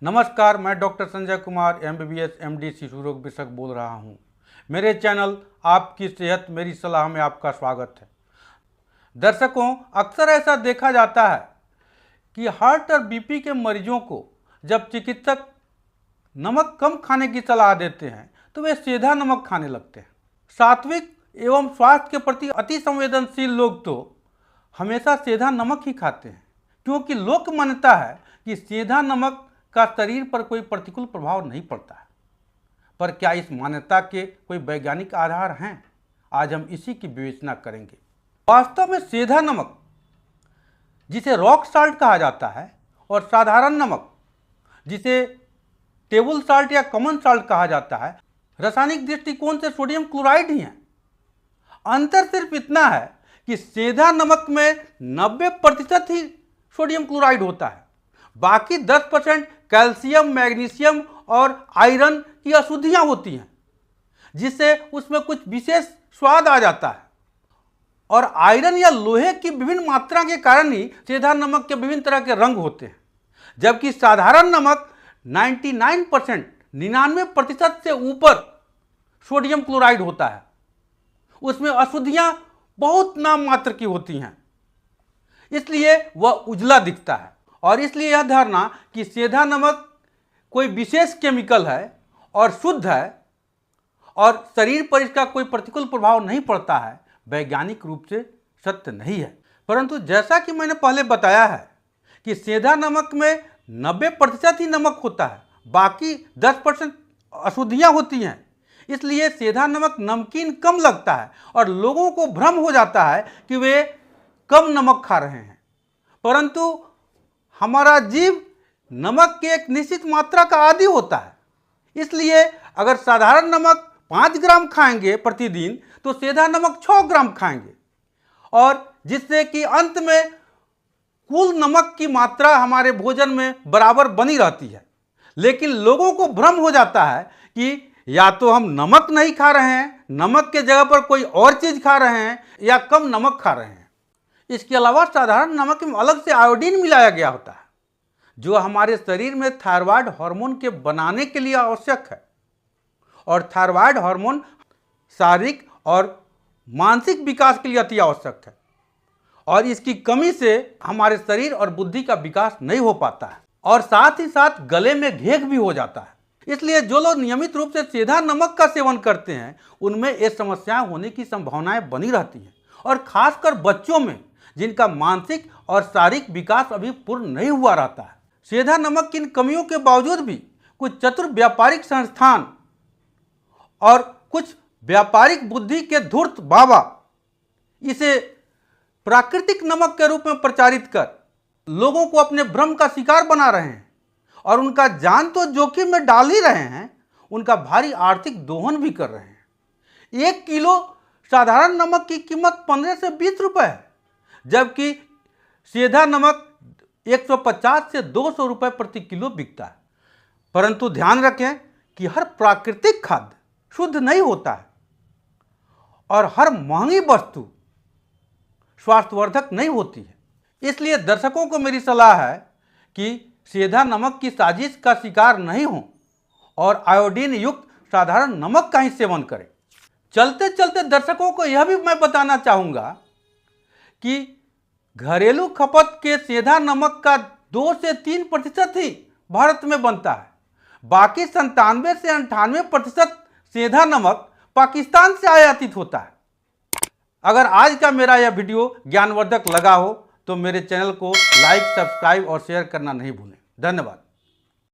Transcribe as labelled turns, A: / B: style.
A: नमस्कार, मैं doctor Sanjay Kumar MBBS MD शिशु रोग विशेषज्ञ बोल रहा हूं। मेरे चैनल आपकी सेहत मेरी सलाह में आपका स्वागत है। दर्शकों, अक्सर ऐसा देखा जाता है कि हार्ट और बीपी के मरीजों को जब चिकित्सक नमक कम खाने की सलाह देते हैं तो वे सीधा नमक खाने लगते हैं। सात्विक एवं स्वास्थ्य के प्रति अति संवेदनशील लोग तो हमेशा सीधा नमक ही खाते हैं, क्योंकि लोक मान्यता है कि सीधा नमक का शरीर पर कोई प्रतिकूल प्रभाव नहीं पड़ता है। पर क्या इस मान्यता के कोई वैज्ञानिक आधार हैं? आज हम इसी की विवेचना करेंगे। वास्तव में सीधा नमक, जिसे रॉक साल्ट कहा जाता है, और साधारण नमक, जिसे टेबल साल्ट या कॉमन साल्ट कहा जाता है, रासायनिक दृष्टिकोण से सोडियम क्लोराइड ही है। अंतर सिर्फ इतना है कि सीधा नमक में 90% ही सोडियम क्लोराइड होता है, बाकी 10% कैल्शियम, मैग्नीशियम और आयरन की अशुद्धियां होती हैं, जिससे उसमें कुछ विशेष स्वाद आ जाता है। और आयरन या लोहे की विभिन्न मात्रा के कारण ही सीधा नमक के विभिन्न तरह के रंग होते हैं, जबकि साधारण नमक 99% से ऊपर सोडियम क्लोराइड होता है। उसमें अशुद्धियां बहुत नाम मात्र की होती हैं, इसलिए वह उजला दिखता है। और इसलिए यह धारणा कि सीधा नमक कोई विशेष केमिकल है और शुद्ध है और शरीर पर इसका कोई प्रतिकूल प्रभाव नहीं पड़ता है, वैज्ञानिक रूप से सत्य नहीं है। परंतु जैसा कि मैंने पहले बताया है कि सीधा नमक में 90% ही नमक होता है, बाकी 10% अशुद्धियां होती हैं। इसलिए सीधा नमक नमकीन कम लगता है और लोगों को भ्रम हो जाता है कि वे कम नमक खा रहे हैं। परंतु हमारा जीव नमक की एक निश्चित मात्रा का आदी होता है। इसलिए अगर साधारण नमक 5 ग्राम खाएंगे प्रतिदिन तो सीधा नमक 6 ग्राम खाएंगे, और जिससे कि अंत में कुल नमक की मात्रा हमारे भोजन में बराबर बनी रहती है। लेकिन लोगों को भ्रम हो जाता है कि या तो हम नमक नहीं खा रहे हैं, नमक के जगह पर कोई और चीज खा रहे हैं, या कम नमक खा रहे हैं। इसके अलावा साधारण नमक में अलग से आयोडीन मिलाया गया होता है, जो हमारे शरीर में थायराइड हार्मोन के बनाने के लिए आवश्यक है। और थायराइड हार्मोन शारीरिक और मानसिक विकास के लिए अति आवश्यक है, और इसकी कमी से हमारे शरीर और बुद्धि का विकास नहीं हो पाता है, और साथ ही साथ गले में घेघ भी हो जाता है। इसलिए जो लोग नियमित रूप से सीधा नमक का सेवन करते हैं उनमें ये समस्याएं होने की संभावनाएं बनी रहती हैं, और खासकर बच्चों में जिनका मानसिक और शारीरिक विकास अभी पूर्ण नहीं हुआ रहता है। सीधा नमक की इन कमियों के बावजूद भी कुछ चतुर व्यापारिक संस्थान और कुछ व्यापारिक बुद्धि के धूर्त बाबा इसे प्राकृतिक नमक के रूप में प्रचारित कर लोगों को अपने भ्रम का शिकार बना रहे हैं, और उनका जान तो जोखिम में डाल ही रहे हैं, उनका भारी आर्थिक दोहन भी कर रहे हैं। 1 किलो साधारण नमक की कीमत 15 से 20 रुपए है, जबकि सीधा नमक 150 से 200 रुपए प्रति किलो बिकता है। परंतु ध्यान रखें कि हर प्राकृतिक खाद्य शुद्ध नहीं होता है, और हर महंगी वस्तु स्वास्थ्यवर्धक नहीं होती है। इसलिए दर्शकों को मेरी सलाह है कि सीधा नमक की साजिश का शिकार नहीं हो और आयोडीन युक्त साधारण नमक का ही सेवन करें। चलते चलते दर्शकों को यह भी मैं बताना चाहूँगा कि घरेलू खपत के सीधा नमक का 2 से 3% ही भारत में बनता है, बाकी 97 से 98% सीधा नमक पाकिस्तान से आयातित होता है। अगर आज का मेरा यह वीडियो ज्ञानवर्धक लगा हो तो मेरे चैनल को लाइक, सब्सक्राइब और शेयर करना नहीं भूलें। धन्यवाद।